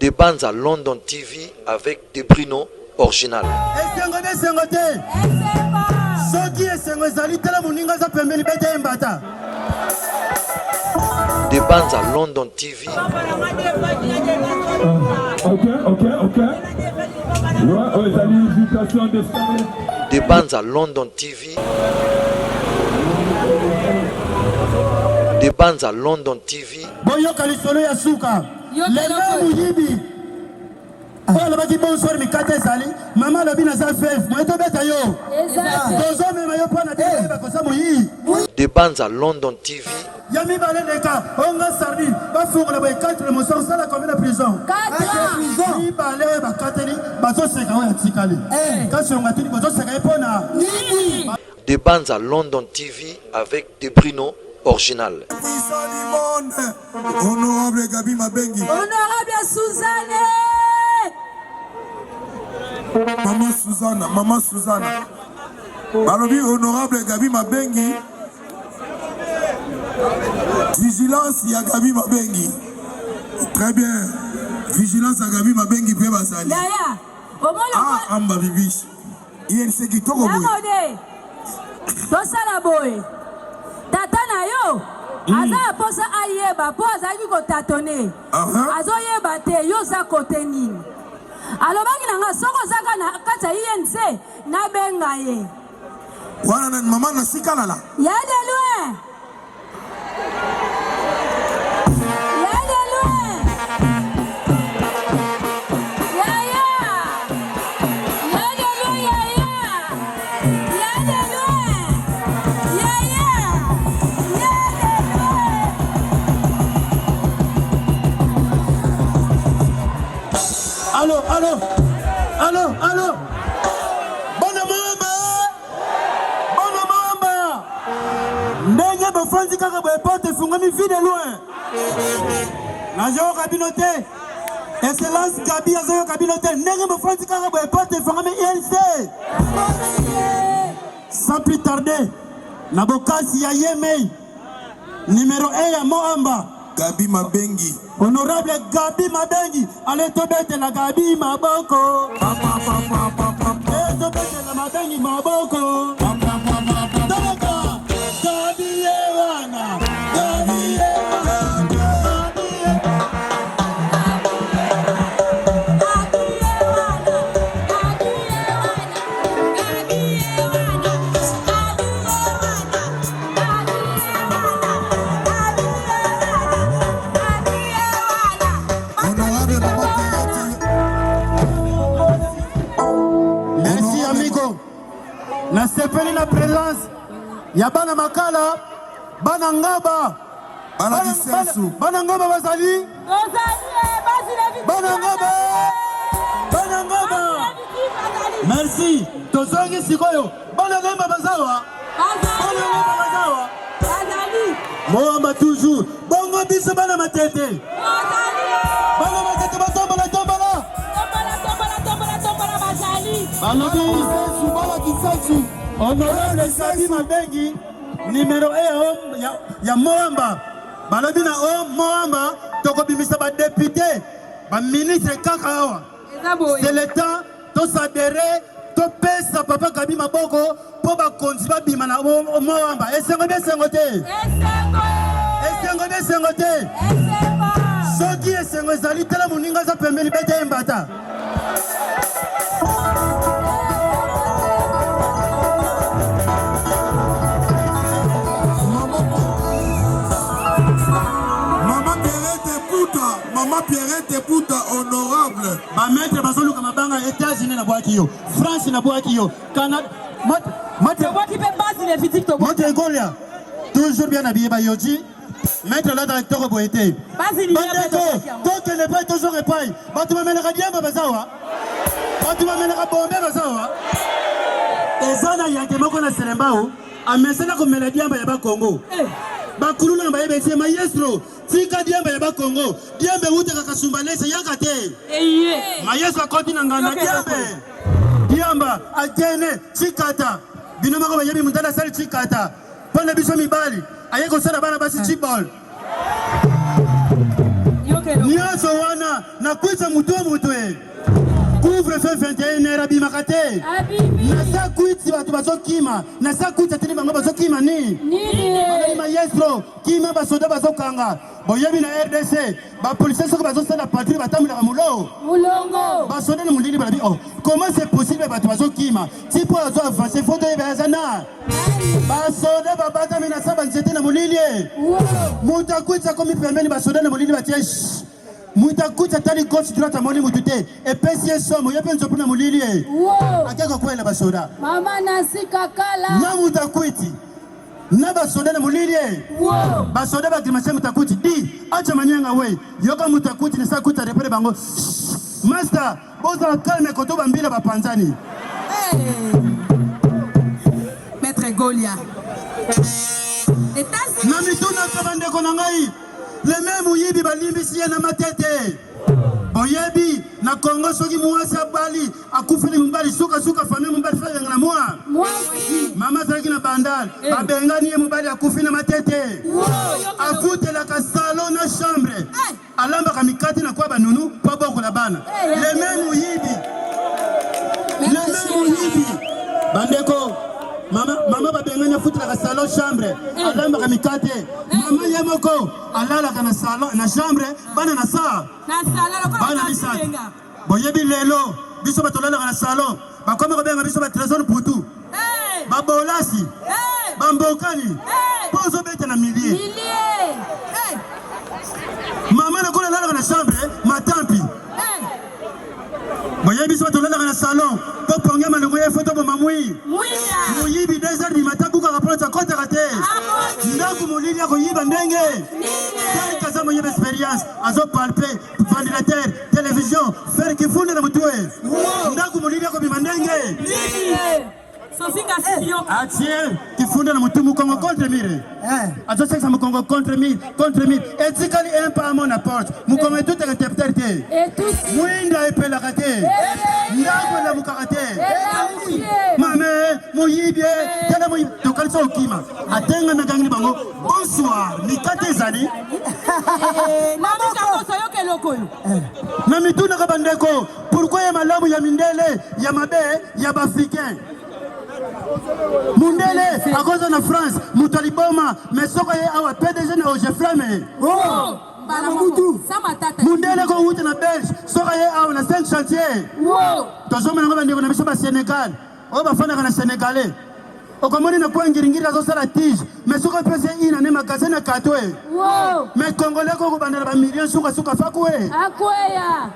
Des bandes à London TV avec des Bruno original. Des bandes à London TV. Des bandes à London TV. Des bandes à London TV. Des bandes à London TV. Des bandes à London TV avec des Bruno original. Honorable Gabi Mabengi. Honorable Suzanne. Maman Susanna. Balobi honorable Gabi Mabengi. Vigilance ya Gabi Mabengi. Très bien. Vigilance à Gabi Mabengi pe basali. Ah, amba bibish. INC qui toko boy. Tosala boy. Tata na yo. Aza posa ayeba po azaki ko tatone. Azoyeba te yo za kote nini. Alobaki nanga soko zaka na kata INC na benga ye. Wana na mama na sikala la. Ya de loin. Ya de loin. Ya ya. Ya de loin ya ya. Ya de loin. Ya ya. Ya de loin. Allô, allô, allô, allô. Ndenge bofanzi kaka boye porte fungami vie de loin. Nazo kabinote. Excellence Gabi azo kabinote. Ndenge bofanzi kaka boye porte fungami INC. Sans plus tarder, Nabokasi ya Yemei. Numéro 1 ya Moamba. Gabi Mabengi. Honorable Gabi Mabengi. Allez tobete la Gabi Maboko. Tobete la Mabengi Maboko. Na sepeli na présence ya bana makala bana ngaba bana disensu bana ngaba bazali bana ngaba merci tozongi sikoyo bana ngaba bazawa Moamba toujours bongo biso bana matete bana matete batombola balobi subala kisasu honorable Gabi Mabengi numéro 1 ya Moamba balobi na Moamba tokobimisa ba député ba ministre kaka awa c'est le temps to s'adhérer to pesa papa Gabi Maboko po ba konzi ba bima na Moamba esengo te soki esengo ezali tala moninga za pembeli bete mbata. Maman Pierrette Pouta, honorable. Ma maître Bazoluka Mabanga, États-Unis na boaki France na boaki Canada. Maître Golia, toujours bien habillé by Yoji. Maître là directeur Boété. Donc elle n'est pas toujours épaille. Tu m'amènes la diamba Bazawa. Tu m'amènes la bombe Bazawa. Et ça, il y a des mots qu'on a célébré. À Messena comme la diamba Yaba Congo. Bakulula mbaye c'est maestro tika diamba ya Congo diambe utaka kasumbalese yakate maestro continue ngana diamba atene chikata binoma ko bayebi mutala sali chikata pona biso mibali ayeko sala bana basi chibol nyonso wana nakwisa mutu couvre-feu 21h abimaka te nasa kwiti bato bazokima nasa kwiti ateni bango bazokima ni maestro kima basoda bazokanga boyebi na RDC bapolisier soki bazosala patrouille batambolaka mulongo basoda na molili balabi comment c'est possible bato bazokima ti mpo azo avance fo toyeba aza na basoda babatami na sa banzete na molili moto akwiti akomi pembeni basoda na molili batie mutakuta tali gauche droite amoni mutute epesi esomo yepe nzopuna mulili akeka kwela basoda mama nasika kala na mutakuti na basoda na mulili basoda bagrimache mutakuti di acha manyanga we yoka mutakuti nisa kuta repere bango master boza kalme koto bambila bapanzani maître Golia na mituna kabandeko na ngai le même uyibi balimbisi na matete boyebi na Congo soki mwasi abali akufili mbali suka famille mbali fanya na mama zaki na bandal babengani mbali akufi na matete afute la kasalo na chambre alamba kamikati na kwa banunu pa boko la bana le même uyibi bandeko mama babengani afuti la salon chambre alamba kamikate mama yemoko alala kana salon na chambre bana na sa bana lisa boyebi lelo biso batolala kana salon bakoma ko benga biso ba trésor putu babolasi bambokani pozo beta na millier mama na kola lala kana chambre matampi boyebi biso batolala kana salon poponga malongo ya photo mamui muyibi desert bi matabuka rapporta kota kate ndaku mulili yako yiba ndenge tali kaza mo yiba experience azo palper ventilateur télévision faire kifunda na mutwe ndaku mulili yako bi mandenge Atien kifunda na mutu mukongo contre mire azo sexa mukongo contre mire etikali un pas à mon apporte mukongo tout est interprété mwinda epela kate ndaku na mukakate mame moyibie tala moyi tokalisa okima atenga na gangini bango bonsoir mikate zali na mituna kabandeko pourquoi ya malamu ya mindele ya mabe ya bafricain Mundele à cause de la France mutaliboma mais soko ye awa PDG na Ojeflame Mundele ko wuta na Belge soko ye awa na 5 chantiers tozoma na bandeko na biso ba Sénégal o ba fana kana sénégalais o komoni na kwa ngiringira zo sala tige mais soko pese ina ne magasin na katwe mais congolais ko bandela ba millions suka fakwe akweya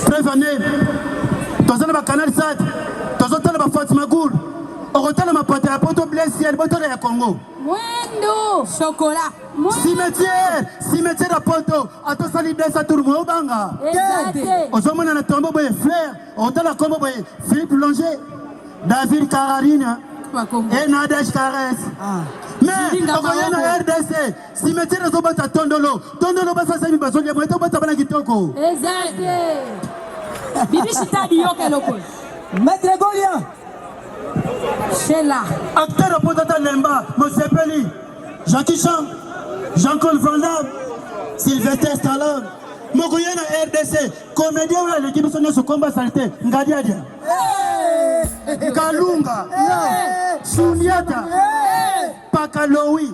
prévenez tozana ba canal sat tozotala ba Fatima Goul okotala mapata ya poto blessiel botala ya Congo mwendo chocolat cimetière ya poto atosali blessa turmo banga ozomona na tombo boye frère okotala kombo boye Philippe Longer David Kararina et Nadej Kares mais okoyena RDC cimetière ezobata tondolo basasami bazongia mwete obata bana kitoko bibi shitadi yoke loko Maître Golia Sheila acteur opposant Lemba Mosepeli Jackie Chan Jean-Claude Van Damme Sylvester Stallone Mokoyena RDC comédien ou l'équipe sonne ce combat saleté Ngadiadia Kalunga Suniata Pakalowi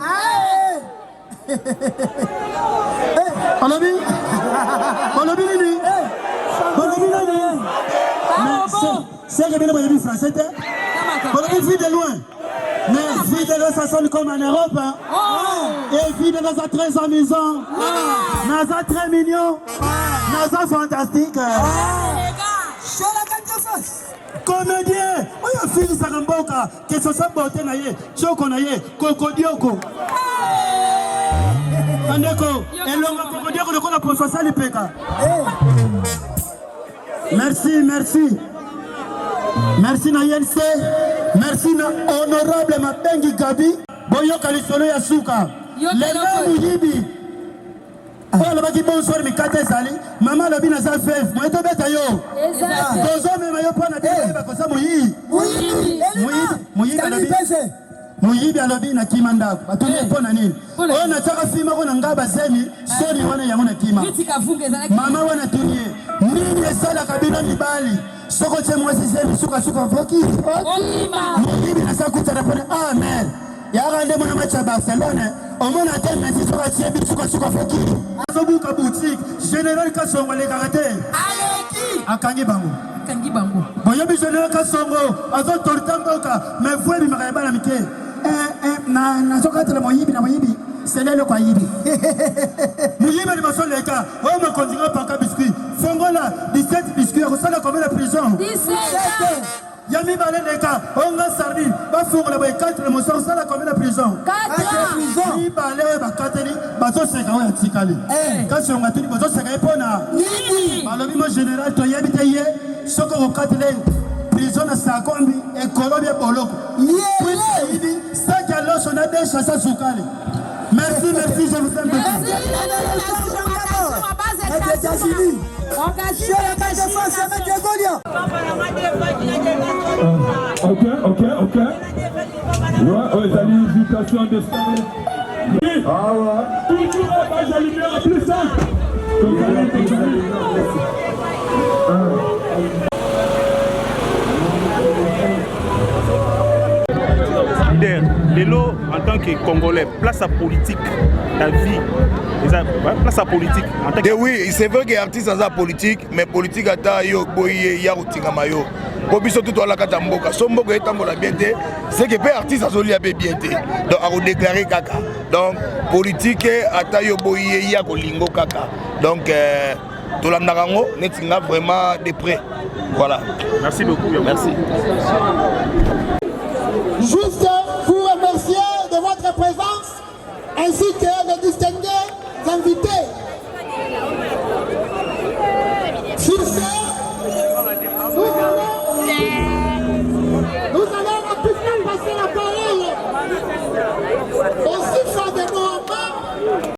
Olobi nini c'est que bien le français, on vit de loin. Mais vie de loin, ça sonne comme en Europe. Hein. Et vie de loin, ça très amusant. Ça très mignon. Ça fantastique. Comédien, on a fini ça comme boca. Que ce soit beauté naïe, choko naïe, cocodioko. Andeko, et l'homme cocodioko, le qu'on a pour ça les pécas. Merci na YNC, merci na honorable Mabengi Gabi, boyoka lisolo ya suka. Le muyibi. Oh la baki bonsoir mikate zali, mama lobi na za fef, moeto beta yo. Dozo me mayo pona de ba kosa muyi. Muyi lobi. moyibi alobi na kima ndako batuni mpona nini oyo nataka fima ko na nga baseni soni wana yango na kima mama wana tuni ye nini esalaka bino mibali soko tie mwasi semi sukasuka foki moyibi nasa kutana pone amen yaka nde mwana match ya Barcelone omona te Messi soka tie bi sukasuka foki azobuka boutique général Kasongo le karaté akangi bango boyobi général Kasongo azo torta mboka mais vous bi makayaba na mike na soka tele moyibi na moyibi selelo kwa yibi moyibi ni masoleka o ma kontinga paka biscuit fongola 17 biscuits ko sala comme la prison 17 Yami Baleneka, Onga Sardi, Bafour, la 4 motions, ça la commune de prison. 4 prison. Ni balé, Bakateli, Bazo Sekawa, Tikali. Quand on a tenu Bazo Sekapona, alors, le général, tu y habites hier, ce qu'on a catélé, prison à Sakombi et Colombia Bolo. Ça qui a l'os, on a des chasses à Soukali. Merci, merci, je vous aime beaucoup. Ok. Ouais, les invitation de ça. Ah ouais. Toujours la page de lumière plus simple. Lélo, en tant que Congolais, place à politique, ta vie, place à politique. En tant que... Oui, c'est vrai que l'artiste a politique, mais politique a yo boye ya utingamayo. Kobiso tout la katamboka, sombo ko etambola bien té, c'est que pe artiste azoli abe bien té. Donc a déclarer kaka. Donc politique ata yo boye ya kolingo kaka. Donc to la ndarango netinga vraiment de près. Voilà. Merci beaucoup. Merci.